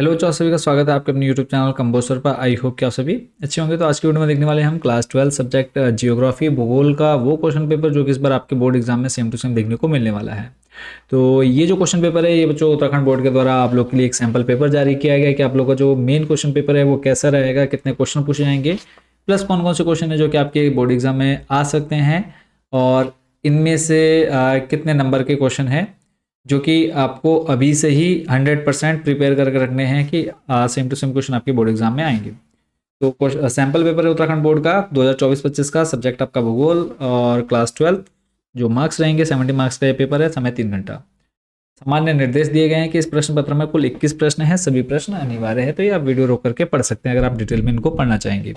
Hello बच्चों, आप सभी का स्वागत है आपके अपने यूट्यूब चैनल कंबोसर पर। आई होप कि आप सभी अच्छे होंगे। तो आज की वीडियो में देखने वाले हैं हम क्लास 12 सब्जेक्ट जियोग्राफी भूगोल का वो क्वेश्चन पेपर जो कि इस बार आपके बोर्ड एग्जाम में सेम टू सेम देखने को मिलने वाला है। तो ये जो क्वेश्चन पेपर है ये बच्चों उत्तराखंड बोर्ड के द्वारा आप लोग के लिए एक सैम्पल पेपर जारी किया गया है कि आप लोग का जो मेन क्वेश्चन पेपर है वो कैसा रहेगा, कितने क्वेश्चन पूछे जाएंगे, प्लस कौन कौन से क्वेश्चन है जो कि आपके बोर्ड एग्जाम में आ सकते हैं और इनमें से कितने नंबर के क्वेश्चन हैं जो कि आपको अभी से ही 100% प्रिपेयर करके रखने हैं कि सेम टू सेम क्वेश्चन आपके बोर्ड एग्जाम में आएंगे। तो सैम्पल पेपर है उत्तराखंड बोर्ड का 2024-25 का, सब्जेक्ट आपका भूगोल और क्लास 12। जो मार्क्स रहेंगे 70 मार्क्स का ये पेपर है, समय 3 घंटा। सामान्य निर्देश दिए गए हैं कि इस प्रश्न पत्र में कुल 21 प्रश्न हैं, सभी प्रश्न अनिवार्य है, तो ये आप वीडियो रोक करके पढ़ सकते हैं अगर आप डिटेल में इनको पढ़ना चाहेंगे।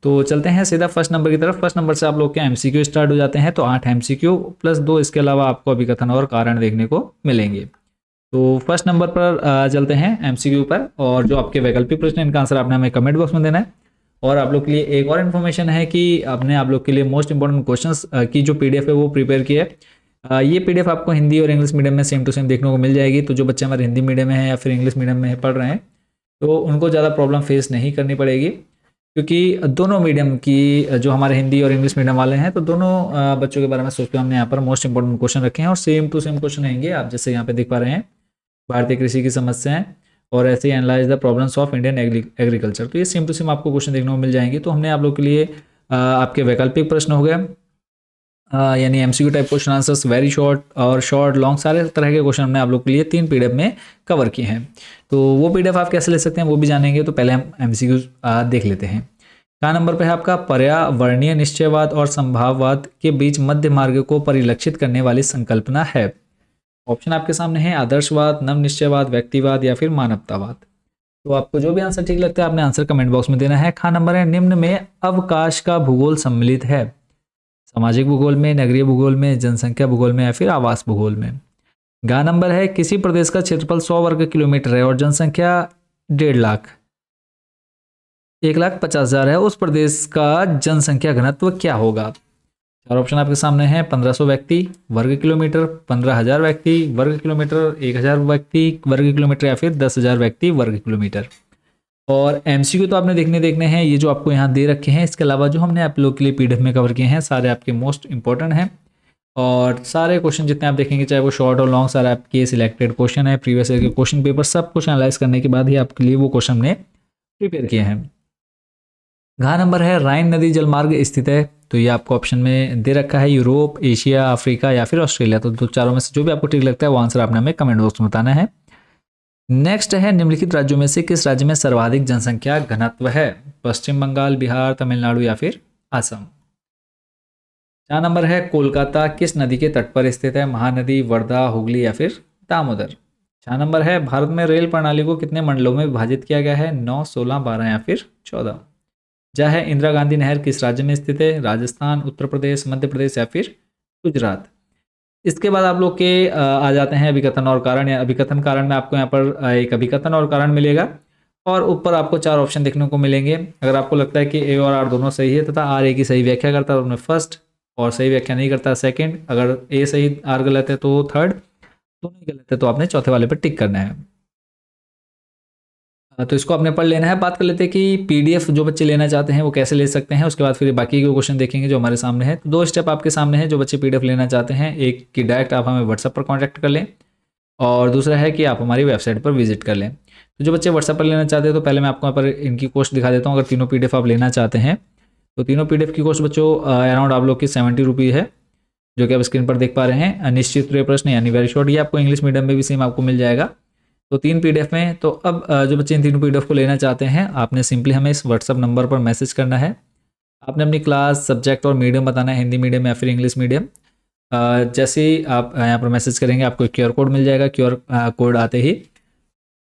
तो चलते हैं सीधा फर्स्ट नंबर की तरफ। फर्स्ट नंबर से आप लोग के एमसीक्यू स्टार्ट हो जाते हैं। तो 8 एमसीक्यू प्लस 2 इसके अलावा आपको अभिकथन और कारण देखने को मिलेंगे। तो फर्स्ट नंबर पर चलते हैं एमसीक्यू पर, और जो आपके वैकल्पिक प्रश्न हैं इनका आंसर आपने हमें कमेंट बॉक्स में देना है। और आप लोग के लिए एक और इन्फॉर्मेशन है कि आपने आप लोग के लिए मोस्ट इंपॉर्टेंट क्वेश्चंस की जो पीडीएफ है वो प्रिपेयर की है। ये पीडीएफ आपको हिंदी और इंग्लिश मीडियम में सेम टू सेम देखने को मिल जाएगी। तो जो बच्चे हमारे हिंदी मीडियम में हैं या फिर इंग्लिश मीडियम में पढ़ रहे हैं तो उनको ज़्यादा प्रॉब्लम फेस नहीं करनी पड़ेगी, क्योंकि दोनों मीडियम की जो हमारे हिंदी और इंग्लिश मीडियम वाले हैं तो दोनों बच्चों के बारे में सोच के हमने यहाँ पर मोस्ट इंपॉर्टेंट क्वेश्चन रखे हैं और सेम टू सेम क्वेश्चन रहेंगे। आप जैसे यहाँ पे देख पा रहे हैं, भारतीय कृषि की समस्याएं और ऐसे ही analyze the problems of Indian agriculture. तो ये सेम टू सेम आपको क्वेश्चन देखने को मिल जाएंगे। तो हमने आप लोग के लिए आपके वैकल्पिक प्रश्न हो गए, यानी MCQ type question answers, very short और शॉर्ट लॉन्ग, सारे तरह के क्वेश्चन हमने आप लोग के लिए 3 पीडीएफ में कवर किए हैं। तो वो पीडीएफ आप कैसे ले सकते हैं वो भी जानेंगे। तो पहले हम एमसीक्यू देख लेते हैं। कहाँ नंबर पे है आपका, पर्यावरणीय निश्चयवाद और संभाववाद के बीच मध्य मार्ग को परिलक्षित करने वाली संकल्पना है। ऑप्शन आपके सामने है, आदर्शवाद, नव निश्चयवाद, व्यक्तिवाद या फिर मानवतावाद। तो आपको जो भी आंसर ठीक लगता है आपने आंसर कमेंट बॉक्स में देना है। खा नंबर है, निम्न में अवकाश का भूगोल सम्मिलित है। सामाजिक भूगोल में, नगरीय भूगोल में, जनसंख्या भूगोल में या फिर आवास भूगोल में। गा नंबर है, किसी प्रदेश का क्षेत्रफल 100 वर्ग किलोमीटर है और जनसंख्या 1.5 लाख 1,50,000 है, उस प्रदेश का जनसंख्या घनत्व क्या होगा। 4 ऑप्शन आपके सामने हैं, 1500 व्यक्ति वर्ग किलोमीटर, 15,000 व्यक्ति वर्ग किलोमीटर, 1,000 व्यक्ति वर्ग किलोमीटर या फिर 10,000 व्यक्ति वर्ग किलोमीटर। और एमसीक्यू तो आपने देखने हैं, ये जो आपको यहाँ दे रखे हैं, इसके अलावा जो हमने आप लोग के लिए पीडीएफ में कवर किए हैं सारे आपके मोस्ट इंपॉर्टेंट हैं। और सारे क्वेश्चन जितने आप देखेंगे चाहे वो शॉर्ट और लॉन्ग, सारे आपके सिलेक्टेड क्वेश्चन है, प्रीवियस ईयर के क्वेश्चन पेपर सब कुछ एनालाइज करने के बाद ही आपके लिए वो क्वेश्चन हमने प्रिपेयर किए हैं। घा नंबर है, राइन नदी जलमार्ग स्थित है। तो ये आपको ऑप्शन में दे रखा है, यूरोप, एशिया, अफ्रीका या फिर ऑस्ट्रेलिया। तो दो चारों में से जो भी आपको ठीक लगता है वो आंसर आपने हमें कमेंट बॉक्स में बताना है। नेक्स्ट है, निम्नलिखित राज्यों में से किस राज्य में सर्वाधिक जनसंख्या घनत्व है। पश्चिम बंगाल, बिहार, तमिलनाडु या फिर असम। 4 नंबर है, कोलकाता किस नदी के तट पर स्थित है। महानदी, वर्धा, हुगली या फिर दामोदर। 6 नंबर है, भारत में रेल प्रणाली को कितने मंडलों में विभाजित किया गया है। 9, 16, 12 या फिर 14। जा है, इंदिरा गांधी नहर किस राज्य में स्थित है। राजस्थान, उत्तर प्रदेश, मध्य प्रदेश या फिर गुजरात। इसके बाद आप लोग के आ जाते हैं अभिकथन और कारण, या अभिकथन कारण में आपको यहाँ पर एक अभिकथन और कारण मिलेगा और ऊपर आपको 4 ऑप्शन देखने को मिलेंगे। अगर आपको लगता है कि ए और आर दोनों सही है तथा आर ए की सही व्याख्या करता है तो उन्हें फर्स्ट, और सही व्याख्या नहीं करता सेकंड। अगर ए सही आर गलत है तो थर्ड, दोनों ही गलत है तो आपने चौथे वाले पर टिक करना है। तो इसको आपने पढ़ लेना है। बात कर लेते हैं कि पीडीएफ जो बच्चे लेना चाहते हैं वो कैसे ले सकते हैं, उसके बाद फिर बाकी के क्वेश्चन देखेंगे जो हमारे सामने है। तो 2 स्टेप आपके सामने हैं। जो बच्चे पीडीएफ लेना चाहते हैं, एक कि डायरेक्ट आप हमें व्हाट्सएप पर कॉन्टैक्ट कर लें और दूसरा है कि आप हमारी वेबसाइट पर विजिट कर लें। तो जो बच्चे व्हाट्सएप पर लेना चाहते हैं तो पहले मैं आपको यहाँ पर इनकी कॉस्ट दिखा देता हूँ। अगर तीनों पीडीएफ आप लेना चाहते हैं तो तीनों पीडीएफ की कॉस्ट बच्चों अराउंड आप लोग की 70 रुपये है, जो कि आप स्क्रीन पर देख पा रहे हैं। निश्चित प्रश्न यानी वेरी शॉर्ट, ये आपको इंग्लिश मीडियम में भी सेम आपको मिल जाएगा। तो 3 पीडीएफ में। तो अब जो बच्चे इन तीनों पीडीएफ को लेना चाहते हैं आपने सिंपली हमें इस व्हाट्सअप नंबर पर मैसेज करना है। आपने अपनी क्लास, सब्जेक्ट और मीडियम बताना है, हिंदी मीडियम या फिर इंग्लिश मीडियम। जैसे ही आप यहाँ पर मैसेज करेंगे आपको QR कोड मिल जाएगा। QR कोड आते ही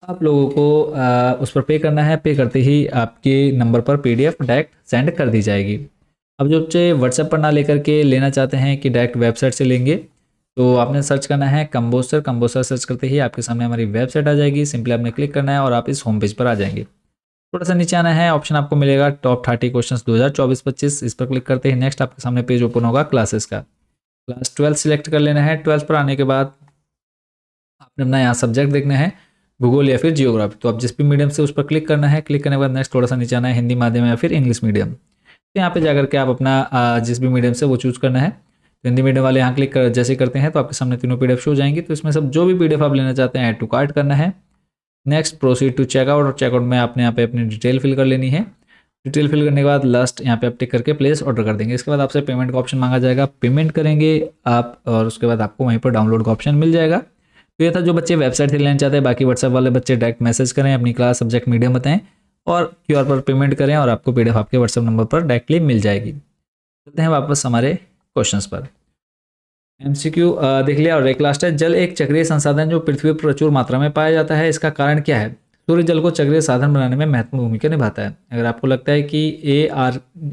आप लोगों को उस पर पे करना है। पे करते ही आपके नंबर पर PDF डायरेक्ट सेंड कर दी जाएगी। अब जो बच्चे व्हाट्सएप पर ना लेकर के लेना चाहते हैं कि डायरेक्ट वेबसाइट से लेंगे तो आपने सर्च करना है कंबोसर। कंबोसर सर्च करते ही आपके सामने हमारी वेबसाइट आ जाएगी। सिंपली आपने क्लिक करना है और आप इस होम पेज पर आ जाएंगे। थोड़ा सा नीचे आना है, ऑप्शन आपको मिलेगा टॉप 30 क्वेश्चंस 2024-25। इस पर क्लिक करते ही नेक्स्ट आपके सामने पेज ओपन होगा क्लासेस का। क्लास 12 सिलेक्ट कर लेना है। 12 पर आने के बाद आपने अपना यहाँ सब्जेक्ट देखना है। भूगोल या फिर जियोग्राफी। तो आप जिस भी मीडियम से उस पर क्लिक करना है, क्लिक करने के बाद नेक्स्ट थोड़ा सा नीचे आना है, हिंदी माध्यम या फिर इंग्लिश मीडियम। तो यहाँ पे जाकर के आप अपना जिस भी मीडियम से वो चूज़ करना है। तो हिंदी मीडियम वाले यहाँ क्लिक कर जैसे करते हैं तो आपके सामने तीनों PDF शो हो जाएंगी। तो इसमें सब जो भी PDF आप लेना चाहते हैं ऐड टू कार्ट करना है। नेक्स्ट प्रोसीड टू चेकआउट, और चेकआउट में आपने यहाँ पे अपनी डिटेल फिल कर लेनी है। डिटेल फिल करने के बाद लास्ट यहाँ पे आप टिक करके प्लेस ऑर्डर कर देंगे। इसके बाद आपसे पेमेंट का ऑप्शन मांगा जाएगा, पेमेंट करेंगे आप, और उसके बाद आपको वहीं पर डाउनलोड का ऑप्शन मिल जाएगा। तो ये था जो बच्चे वेबसाइट से लेना चाहते हैं। बाकी व्हाट्सएप वाले बच्चे डायरेक्ट मैसेज करें, अपनी क्लास सब्जेक्ट मीडियम बताएं और QR पर पेमेंट करें और आपको PDF आपके व्हाट्सएप नंबर पर डायरेक्टली मिल जाएगी। चलते हैं वापस हमारे क्वेश्चंस पर। MCQ देख लिया। और एक लास्ट है, जल एक चक्रीय संसाधन जो पृथ्वी पर प्रचुर मात्रा में पाया जाता है, इसका कारण क्या है? सूर्य जल को चक्रीय साधन बनाने में महत्वपूर्ण भूमिका निभाता है। अगर आपको लगता है कि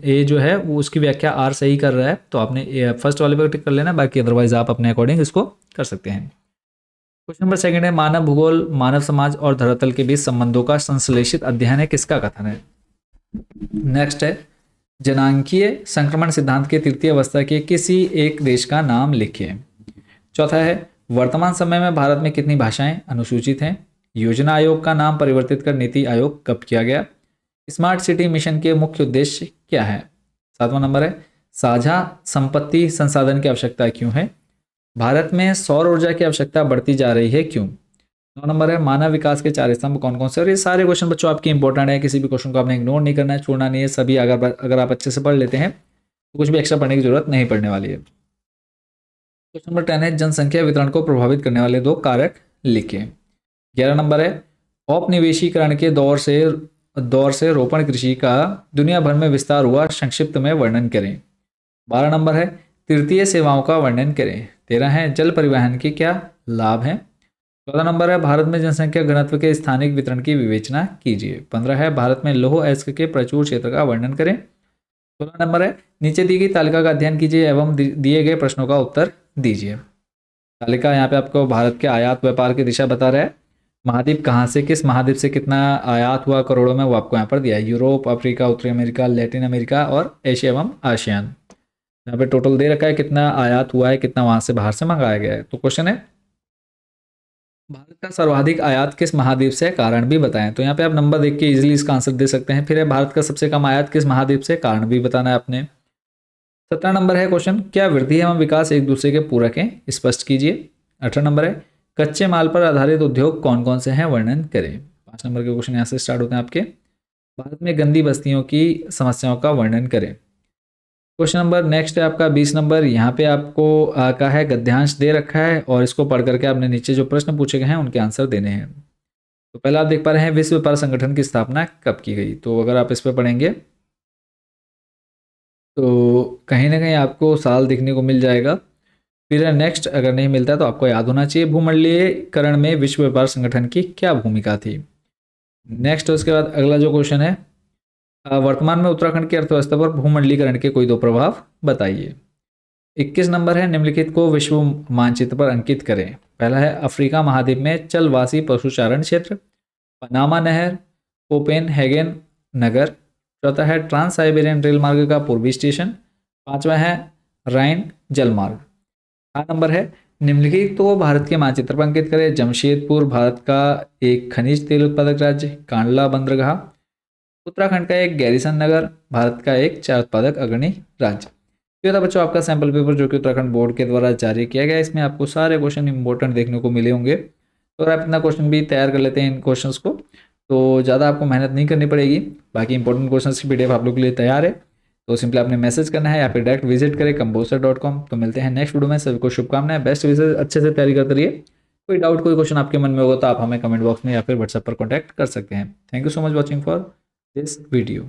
ए जो है वो उसकी व्याख्या R सही कर रहा है तो आपने फर्स्ट वाले पर टिक कर लेना, बाकी अदरवाइज आप अपने अकॉर्डिंग इसको कर सकते हैं। क्वेश्चन नंबर सेकंड है, मानव भूगोल मानव समाज और धरातल के बीच संबंधों का संश्लेषित अध्ययन है, किसका कथन है? नेक्स्ट है, जनांकीय संक्रमण सिद्धांत के तृतीय अवस्था के किसी एक देश का नाम लिखिए। चौथा है, वर्तमान समय में भारत में कितनी भाषाएं अनुसूचित हैं? योजना आयोग का नाम परिवर्तित कर नीति आयोग कब किया गया? स्मार्ट सिटी मिशन के मुख्य उद्देश्य क्या है? सातवां नंबर है, साझा संपत्ति संसाधन की आवश्यकता क्यों है? भारत में सौर ऊर्जा की आवश्यकता बढ़ती जा रही है क्यों? 9 नंबर है, मानव विकास के 4 स्तंभ कौन कौन से? और ये सारे क्वेश्चन बच्चों आपके इंपॉर्टेंट है, किसी भी क्वेश्चन को आपने इग्नोर नहीं करना है, छोड़ना नहीं है। सभी अगर आप अच्छे से पढ़ लेते हैं तो कुछ भी एक्स्ट्रा पढ़ने की जरूरत नहीं पड़ने वाली है। क्वेश्चन नंबर 10 है, जनसंख्या वितरण को प्रभावित करने वाले 2 कारक लिखिए। 11 नंबर है, औपनिवेशीकरण के दौर से रोपण कृषि का दुनिया भर में विस्तार हुआ, संक्षिप्त में वर्णन करें। 12 नंबर है, तृतीय सेवाओं का वर्णन करें। 13 है, जल परिवहन के क्या लाभ हैं। 14 नंबर है, भारत में जनसंख्या घनत्व के स्थानिक वितरण की विवेचना कीजिए। 15 है, भारत में लौह अयस्क के प्रचुर क्षेत्र का वर्णन करें। 16 नंबर है, नीचे दी गई तालिका का अध्ययन कीजिए एवं दिए गए प्रश्नों का उत्तर दीजिए। तालिका यहाँ पे आपको भारत के आयात व्यापार की दिशा बता रहा है। महाद्वीप कहाँ से, किस महाद्वीप से कितना आयात हुआ करोड़ों में, वो आपको यहाँ पर दिया है। यूरोप, अफ्रीका, उत्तरी अमेरिका, लैटिन अमेरिका और एशिया एवं आसियान। यहाँ पे टोटल दे रखा है कितना आयात हुआ है, कितना वहां से बाहर से मंगाया गया है। तो क्वेश्चन है, भारत का सर्वाधिक आयात किस महाद्वीप से, कारण भी बताएं। तो यहाँ पे आप नंबर देख के इजीली इसका आंसर दे सकते हैं। फिर है, भारत का सबसे कम आयात किस महाद्वीप से, कारण भी बताना है आपने। 17 नंबर है क्वेश्चन, क्या वृद्धि एवं विकास एक दूसरे के पूरक हैं, स्पष्ट कीजिए। 18 नंबर है, कच्चे माल पर आधारित उद्योग कौन कौन से हैं, वर्णन करें। 5 नंबर के क्वेश्चन यहाँ से स्टार्ट होते हैं आपके। भारत में गंदी बस्तियों की समस्याओं का वर्णन करें। क्वेश्चन नंबर नेक्स्ट है आपका 20 नंबर। यहाँ पे आपको का है गद्यांश दे रखा है और इसको पढ़ करके आपने नीचे जो प्रश्न पूछे गए हैं उनके आंसर देने हैं। तो पहले आप देख पा रहे हैं, विश्व व्यापार संगठन की स्थापना कब की गई। तो अगर आप इस पर पढ़ेंगे तो कहीं ना कहीं आपको साल देखने को मिल जाएगा। फिर नेक्स्ट, अगर नहीं मिलता है तो आपको याद होना चाहिए, भूमंडलीयकरण में विश्व व्यापार संगठन की क्या भूमिका थी। नेक्स्ट उसके बाद अगला जो क्वेश्चन है, वर्तमान में उत्तराखंड की अर्थव्यवस्था पर भूमंडलीकरण के कोई 2 प्रभाव बताइए। 21 नंबर है, निम्नलिखित को विश्व मानचित्र पर अंकित करें। पहला है, अफ्रीका महाद्वीप में चलवासी पशुचारण क्षेत्र। पनामा नहर, कोपेनहेगन नगर। चौथा है, ट्रांस साइबेरियन रेल मार्ग का पूर्वी स्टेशन। 5वां है, राइन जलमार्ग। 8 नंबर है, निम्नलिखित तो भारत के मानचित्र पर अंकित करें। जमशेदपुर भारत का एक खनिज तेल उत्पादक राज्य। कांडला बंदरगाह उत्तराखंड का एक गैरिसन नगर। भारत का एक चाय उत्पादक अग्रणी राज्य। तो था बच्चों आपका सैंपल पेपर जो कि उत्तराखंड बोर्ड के द्वारा जारी किया गया। इसमें आपको सारे क्वेश्चन इंपॉर्टेंट देखने को मिले होंगे। तो अगर आप इतना क्वेश्चन भी तैयार कर लेते हैं इन क्वेश्चंस को तो ज़्यादा आपको मेहनत नहीं करनी पड़ेगी। बाकी इंपॉर्टेंट क्वेश्चन की PDF आप लोग के लिए तैयार है। तो सिंपली आपने मैसेज करना है या फिर डायरेक्ट विजिट करें composer.com। तो मिलते हैं नेक्स्ट वीडियो में। सभी को शुभकामनाएं, बेस्ट विशेष, अच्छे से तैयारी करते रहिए। कोई डाउट, कोई क्वेश्चन आपके मन में होगा तो आप हमें कमेंट बॉक्स में या फिर व्हाट्सएप पर कॉन्टैक्ट कर सकते हैं। Thank you so much watching for this video।